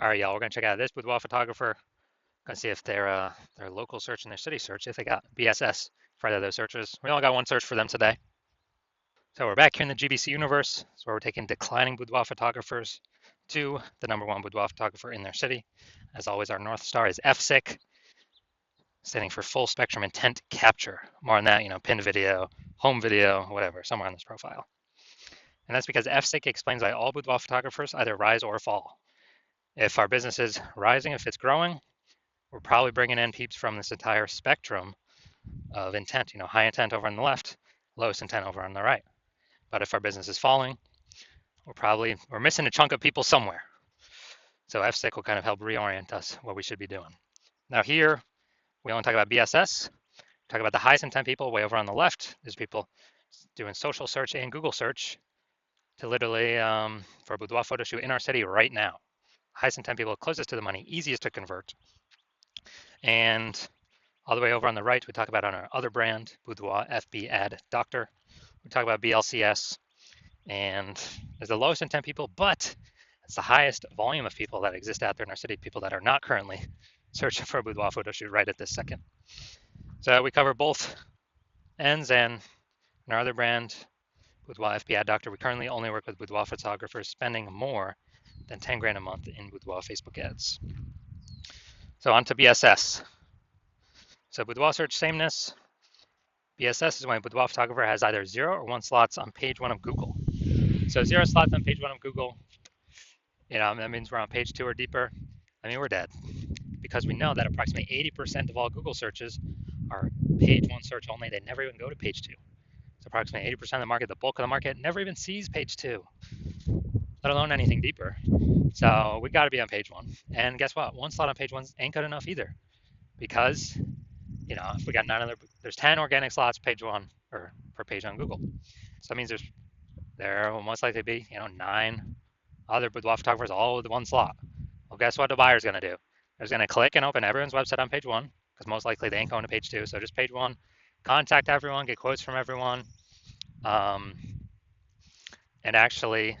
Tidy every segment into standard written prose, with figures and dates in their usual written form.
All right, y'all, we're gonna check out this boudoir photographer. Gonna see if their local search and their city search, if they got BSS for either of those searches. We only got one search for them today. So we're back here in the GBC universe. So we're taking declining boudoir photographers to the #1 boudoir photographer in their city. As always, our North Star is FSIC, standing for full spectrum intent capture. More on that, pin video, home video, whatever, somewhere on this profile. And that's because FSIC explains why all boudoir photographers either rise or fall. If our business is rising, if it's growing, we're probably bringing in peeps from this entire spectrum of intent, high intent over on the left, lowest intent over on the right. But if our business is falling, we're missing a chunk of people somewhere. So FSIC will kind of help reorient us what we should be doing. Now here, we only talk about BSS, talk about the highest intent people way over on the left. There's people doing social search and Google search to literally for a boudoir photo shoot in our city right now. Highest intent people closest to the money, easiest to convert. And all the way over on the right, we talk about on our other brand, Boudoir FB Ad Doctor. We talk about BLCS, and there's the lowest intent people, but it's the highest volume of people that exist out there in our city, people that are not currently searching for a boudoir photo shoot right at this second. So we cover both ends, and in our other brand, Boudoir FB Ad Doctor, we currently only work with boudoir photographers spending more than 10 grand a month in boudoir Facebook ads. So on to BSS. So boudoir search sameness. BSS is when a boudoir photographer has either 0 or 1 slots on page 1 of Google. So 0 slots on page 1 of Google, that means we're on page 2 or deeper. I mean, we're dead, because we know that approximately 80% of all Google searches are page 1 search only. They never even go to page 2. So approximately 80% of the market, the bulk of the market, never even sees page 2, let alone anything deeper. So we got to be on page 1. And guess what? 1 slot on page 1 ain't good enough either, because if we got there's 10 organic slots page 1 or per page on Google. So that means there will most likely be 9 other boudoir photographers all with 1 slot. Well, guess what the buyer's going to do? They're going to click and open everyone's website on page 1, because most likely they ain't going to page 2. So just page 1, contact everyone, get quotes from everyone, and actually,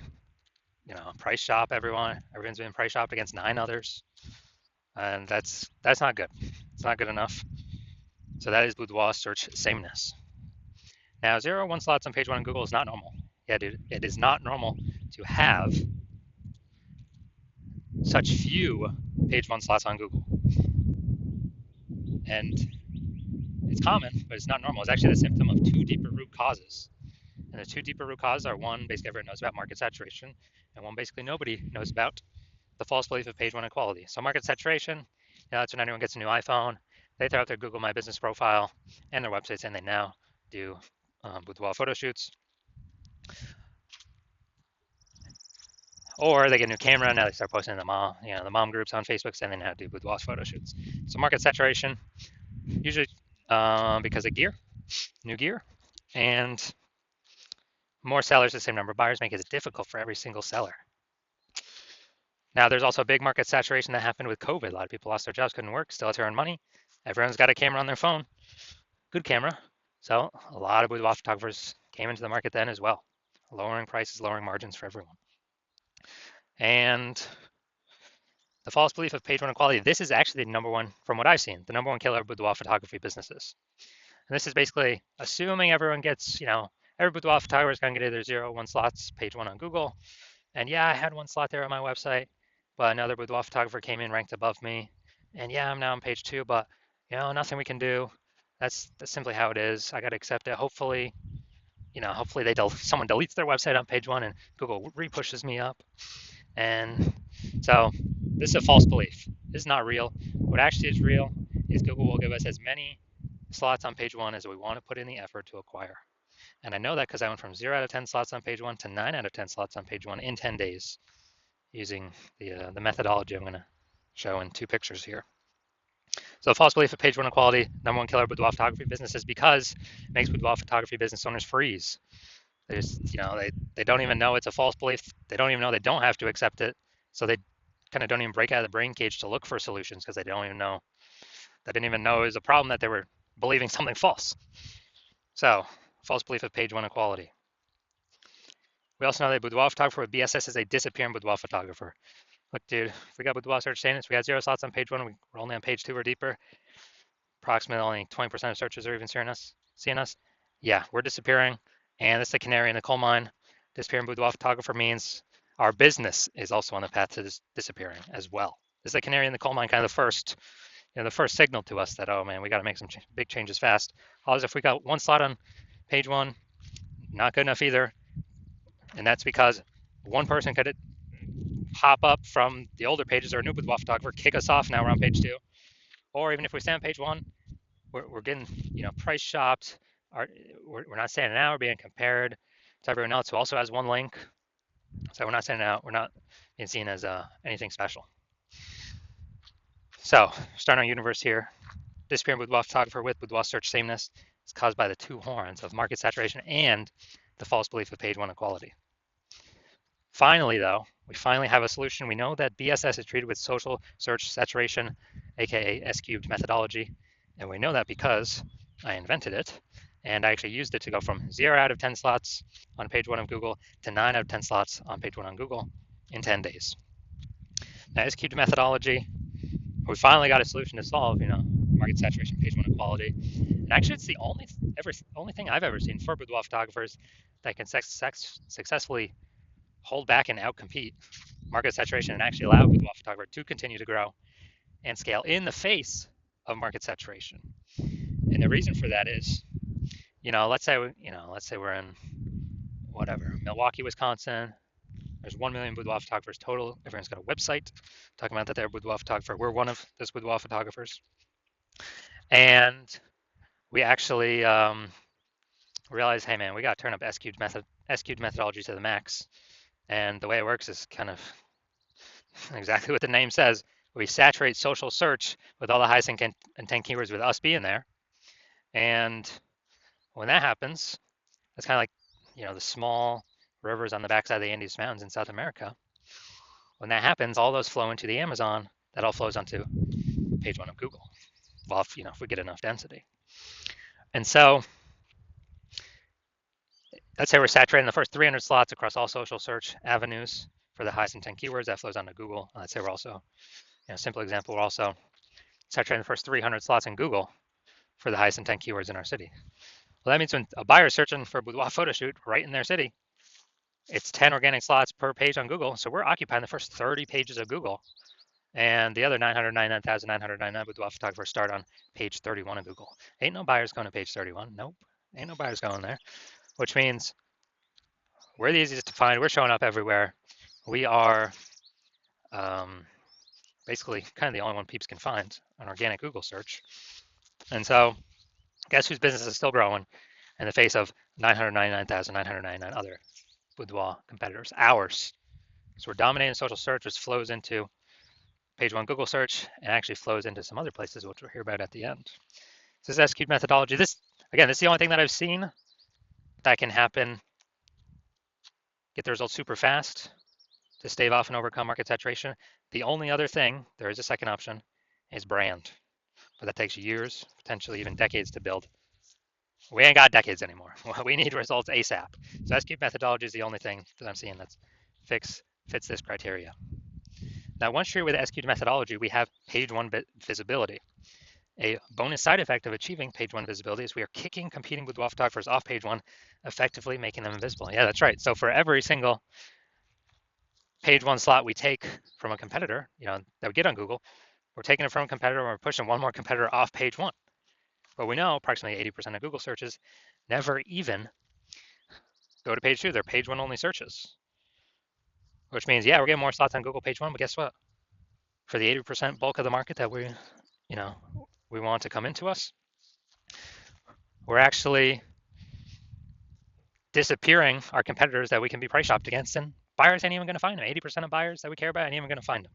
price shop everyone. Everyone's being price shopped against 9 others, and that's not good. It's not good enough. So that is boudoir search sameness. Now, 0 or 1 slots on page 1 on Google is not normal. Yeah, dude, it is not normal to have such few page 1 slots on Google. And it's common, but it's not normal. It's actually the symptom of 2 deeper root causes. And the 2 deeper root causes are, one, basically everyone knows about market saturation, and one, basically nobody knows about the false belief of page 1 equality. So market saturation, that's when anyone gets a new iPhone, they throw out their Google My Business profile and their websites, and they now do boudoir photo shoots. Or they get a new camera, now they start posting in the mom groups on Facebook, saying they now do boudoir photo shoots. So market saturation, usually because of new gear, and more sellers, the same number of buyers, make it difficult for every single seller. Now, there's also a big market saturation that happened with COVID. A lot of people lost their jobs, couldn't work, still had to earn money. Everyone's got a camera on their phone, good camera. So a lot of boudoir photographers came into the market then as well, lowering prices, lowering margins for everyone. And the false belief of page 1 equality, this is actually the #1, from what I've seen, the #1 killer of boudoir photography businesses. And this is basically assuming everyone gets, every boudoir photographer is going to get either 0 or 1 slots, page 1 on Google. And yeah, I had 1 slot there on my website, but another boudoir photographer came in ranked above me. And yeah, I'm now on page 2, but nothing we can do. That's simply how it is. I got to accept it. Hopefully, someone deletes their website on page 1 and Google repushes me up. And so this is a false belief. This is not real. What actually is real is Google will give us as many slots on page 1 as we want to put in the effort to acquire. And I know that because I went from 0 out of 10 slots on page 1 to 9 out of 10 slots on page 1 in 10 days using the methodology I'm going to show in 2 pictures here. So false belief of page 1 equality, #1 killer of boudoir photography businesses, because it makes boudoir photography business owners freeze. They just, they don't even know it's a false belief. They don't even know they don't have to accept it. So they kind of don't even break out of the brain cage to look for solutions, because they didn't even know it was a problem that they were believing something false. So false belief of page 1 equality. We also know that a boudoir photographer with BSS is a disappearing boudoir photographer. Look, dude, if we got Boudoir search Sameness, we got 0 slots on page 1, we're only on page 2 or deeper. Approximately only 20% of searches are even seeing us. Yeah, we're disappearing, and it's the canary in the coal mine. Disappearing Boudoir photographer means our business is also on the path to disappearing as well. This is the canary in the coal mine, kind of the first signal to us that, oh man, we got to make some big changes fast. Otherwise, if we got 1 slot on page 1, not good enough either, and that's because one person could hop up from the older pages or a new Boudoir photographer, kick us off. Now we're on page 2, or even if we stay on page 1, we're getting price shopped. We're not standing out. We're being compared to everyone else who also has one link. So we're not standing out. We're not being seen as anything special. So starting our universe here. Disappearing Boudoir photographer with Boudoir search sameness is caused by the 2 horns of market saturation and the false belief of page 1 equality. Finally, though, we finally have a solution. We know that BSS is treated with social search saturation, aka S-cubed methodology, and we know that because I invented it, and I actually used it to go from 0 out of 10 slots on page 1 of Google to 9 out of 10 slots on page 1 on Google in 10 days. Now, S-cubed methodology, we finally got a solution to solve, market saturation, page 1 equality. And actually, it's the only thing I've ever seen for boudoir photographers that can successfully hold back and outcompete market saturation and actually allow boudoir photographer to continue to grow and scale in the face of market saturation. And the reason for that is, let's say we're in Milwaukee, Wisconsin. There's 1 million boudoir photographers total. Everyone's got a website talking about that they're a boudoir photographer. We're one of those boudoir photographers. And we actually realized, hey man, we got to turn up S-cubed methodology to the max. And the way it works is kind of exactly what the name says. We saturate social search with all the highest intent keywords with us being there. And when that happens, it's kind of like, the small rivers on the backside of the Andes Mountains in South America. When that happens, all those flow into the Amazon. That all flows onto page 1 of Google. Well, if we get enough density. And so let's say we're saturating the first 300 slots across all social search avenues for the highest intent keywords. That flows onto Google. Let's say we're also, simple example, we're also saturating the first 300 slots in Google for the highest intent keywords in our city. Well, that means when a buyer is searching for a boudoir photo shoot right in their city, it's 10 organic slots per page on Google. So we're occupying the first 30 pages of Google. And the other 999,999 boudoir photographers start on page 31 of Google. Ain't no buyers going to page 31. Nope. Ain't no buyers going there. Which means we're the easiest to find. We're showing up everywhere. We are basically kind of the only one peeps can find an organic Google search. And so guess whose business is still growing in the face of 999,999 other boudoir competitors? Ours. So we're dominating social search, which flows into page 1 Google search and actually flows into some other places, which we'll hear about at the end. So this S-cubed methodology, this is the only thing that I've seen that can happen, get the results super fast to stave off and overcome market saturation. The only other thing, there is a second option, is brand. But that takes years, potentially even decades to build. We ain't got decades anymore. We need results ASAP. So S-cubed methodology is the only thing that I'm seeing that fits this criteria. Now, once you're with S-cubed methodology, we have page 1 visibility. A bonus side effect of achieving page 1 visibility is we are kicking competing boudoir photographers off page 1, effectively making them invisible. Yeah, that's right. So for every single page 1 slot we take from a competitor, that we get on Google, we're taking it from a competitor and we're pushing one more competitor off page 1. But we know approximately 80% of Google searches never even go to page 2. They're page 1 only searches. Which means, yeah, we're getting more slots on Google page 1, but guess what? For the 80% bulk of the market that we want to come into us, we're actually disappearing our competitors that we can be price shopped against, and buyers ain't even going to find them. 80% of buyers that we care about ain't even going to find them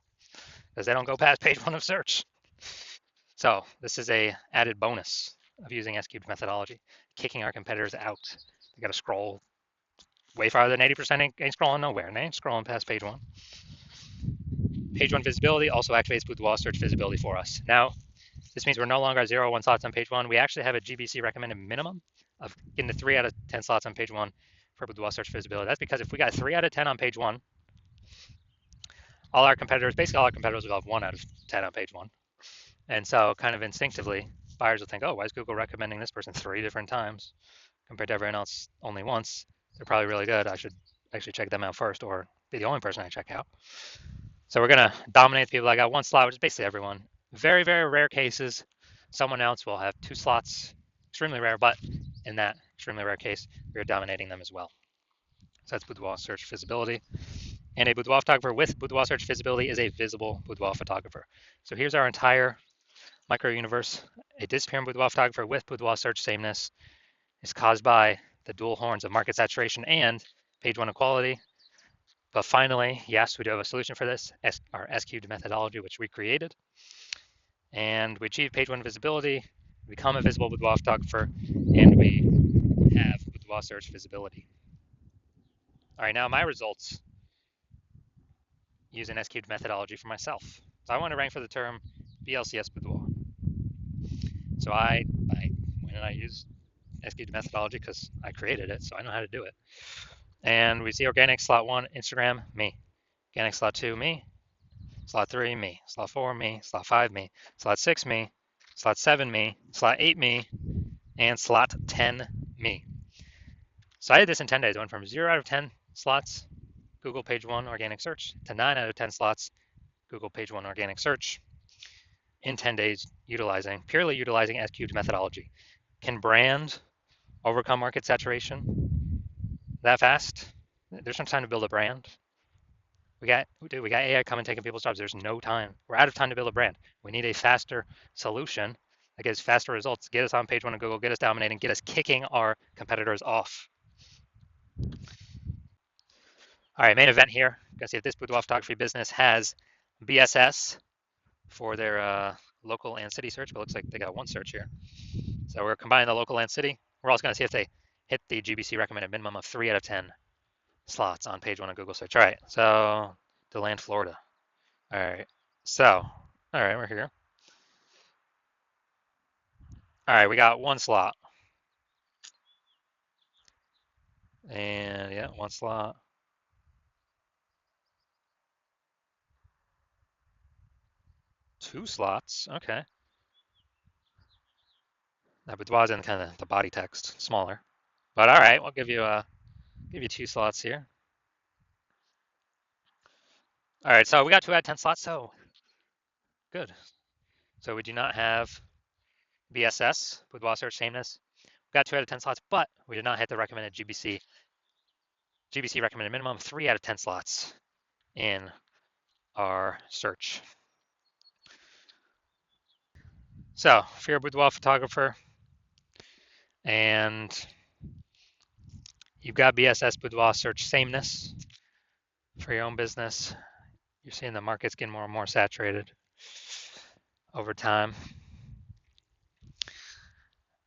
because they don't go past page 1 of search. So this is a added bonus of using S-cubed methodology, kicking our competitors out. They got to scroll way farther than 80%. Ain't scrolling nowhere, and they ain't scrolling past page 1. Page 1 visibility also activates boudoir search visibility for us. Now, this means we're no longer at 0 or 1 slots on page 1. We actually have a GBC recommended minimum of getting to 3 out of 10 slots on page 1 for boudoir search visibility. That's because if we got 3 out of 10 on page 1, basically all our competitors will have 1 out of 10 on page 1. And so kind of instinctively, buyers will think, oh, why is Google recommending this person 3 different times compared to everyone else only once? They're probably really good. I should actually check them out first or be the only person I check out. So we're going to dominate the people that got 1 slot, which is basically everyone. Very, very rare cases, someone else will have 2 slots. Extremely rare, but in that extremely rare case, we are dominating them as well. So that's Boudoir search visibility. And a boudoir photographer with boudoir search visibility is a visible boudoir photographer. So here's our entire micro universe. A disappearing boudoir photographer with boudoir search sameness is caused by the dual horns of market saturation and page 1 equality. But finally, yes, we do have a solution for this, our S-cubed methodology, which we created. And we achieve page 1 visibility, become a visible boudoir photographer, and we have boudoir search visibility. All right, now my results use an S-cubed methodology for myself. So I want to rank for the term BLCS boudoir. So when I use S-cubed methodology because I created it, so I know how to do it. And we see organic slot 1, Instagram, me. Organic slot 2, me. Slot 3, me. Slot 4, me. Slot 5, me. Slot 6, me. Slot 7, me. Slot 8, me. And slot 10, me. So I did this in 10 days. I went from 0 out of 10 slots, Google page 1 organic search, to 9 out of 10 slots, Google page 1 organic search in 10 days, purely utilizing S-cubed methodology. Can brand overcome market saturation that fast? There's no time to build a brand. We got AI coming taking people's jobs. There's no time. We're out of time to build a brand. We need a faster solution that gives faster results, get us on page 1 of Google, get us dominating, get us kicking our competitors off. All right, main event here. You can see if this boudoir photography business has BSS for their local and city search, but it looks like they got 1 search here. So we're combining the local and city. We're also going to see if they hit the GBC recommended minimum of 3 out of 10 slots on page 1 of Google search. All right, so DeLand, Florida. All right, we're here. All right, we got 1 slot. And yeah, 1 slot. Two slots, okay. That boudoir's in kind of the body text, smaller. But all right, we'll give you 2 slots here. All right, so we got 2 out of 10 slots, so good. So we do not have BSS, boudoir search sameness. We got 2 out of 10 slots, but we did not hit the recommended GBC recommended minimum 3 out of 10 slots in our search. So if you're a boudoir photographer and you've got BSS boudoir search sameness for your own business, you're seeing the market's getting more and more saturated over time.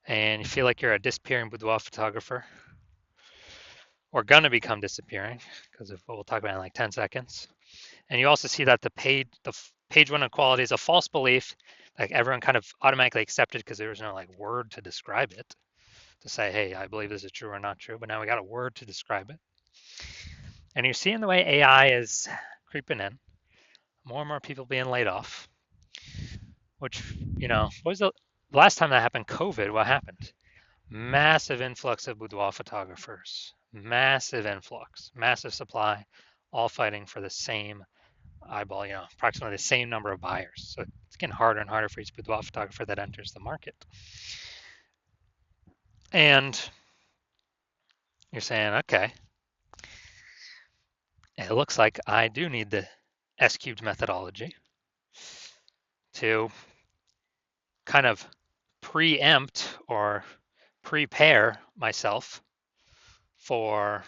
And you feel like you're a disappearing boudoir photographer, or gonna become disappearing because of what we'll talk about in like 10 seconds. And you also see that the page 1 equality is a false belief, like everyone kind of automatically accepted because there was no like word to describe it, to say, hey, I believe this is true or not true, but now we got a word to describe it. And you're seeing the way AI is creeping in, more and more people being laid off, which, what was the last time that happened? COVID, what happened? Massive influx of boudoir photographers, massive influx, massive supply, all fighting for the same eyeball, approximately the same number of buyers. So it's getting harder and harder for each boudoir photographer that enters the market. And you're saying, okay, it looks like I do need the S-cubed methodology to kind of preempt or prepare myself for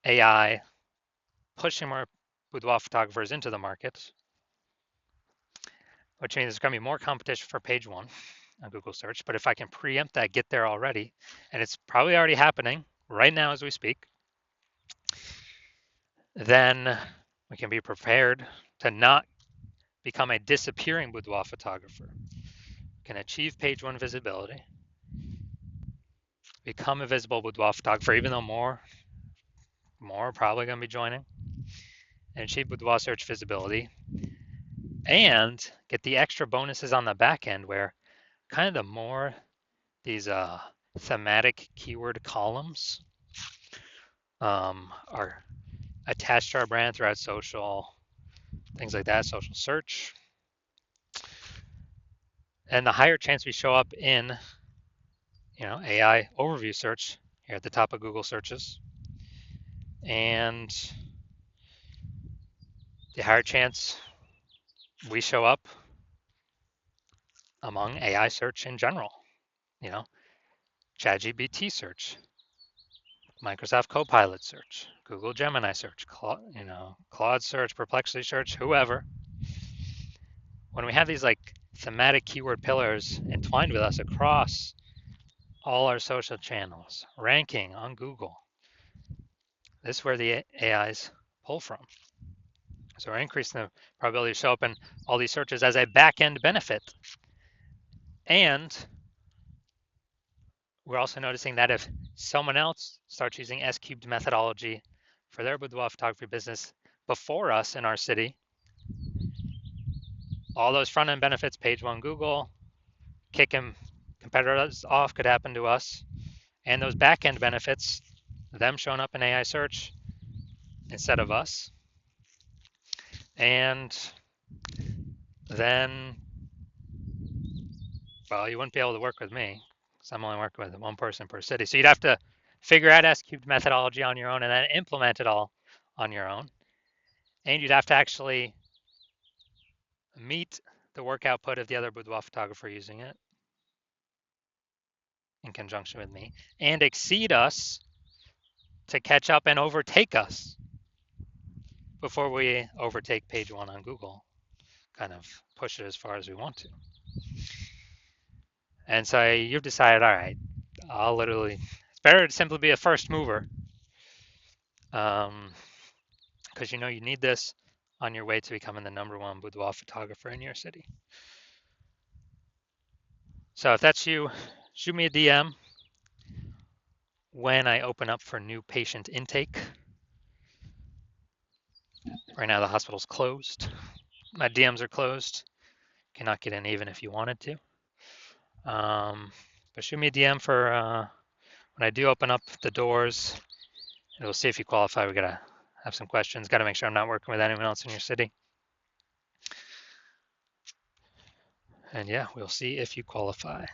AI pushing more boudoir photographers into the market, which means there's going to be more competition for page 1 on Google search. But if I can preempt that, get there already, and it's probably already happening right now as we speak, then we can be prepared to not become a disappearing boudoir photographer. We can achieve page 1 visibility, become a visible boudoir photographer, even though more are probably going to be joining. and achieve Boudoir search visibility, and get the extra bonuses on the back end where kind of the more these thematic keyword columns are attached to our brand throughout social, things like that, social search, and the higher chance we show up in, AI overview search here at the top of Google searches, and the higher chance we show up among AI search in general, you know, ChatGPT search, Microsoft Copilot search, Google Gemini search, Claude search, Perplexity search, whoever. When we have these like thematic keyword pillars entwined with us across all our social channels, ranking on Google, this is where the AIs pull from. So we're increasing the probability to show up in all these searches as a back-end benefit. And we're also noticing that if someone else starts using S-cubed methodology for their boudoir photography business before us in our city, all those front-end benefits, page one Google, kicking competitors off could happen to us. And those back-end benefits, them showing up in AI search instead of us. And then, well, you wouldn't be able to work with me because I'm only working with one person per city. So you'd have to figure out S-cubed methodology on your own and then implement it all on your own. And you'd have to actually meet the work output of the other boudoir photographer using it in conjunction with me and exceed us to catch up and overtake us before we overtake page one on Google, kind of push it as far as we want to. And so you've decided, all right, it's better to simply be a first mover because you need this on your way to becoming the #1 boudoir photographer in your city. So if that's you, shoot me a DM when I open up for new patient intake. Right now the hospital's closed. My DMs are closed. Cannot get in even if you wanted to. But shoot me a DM for when I do open up the doors, and we'll see if you qualify. We gotta have some questions. Gotta make sure I'm not working with anyone else in your city. And yeah, we'll see if you qualify.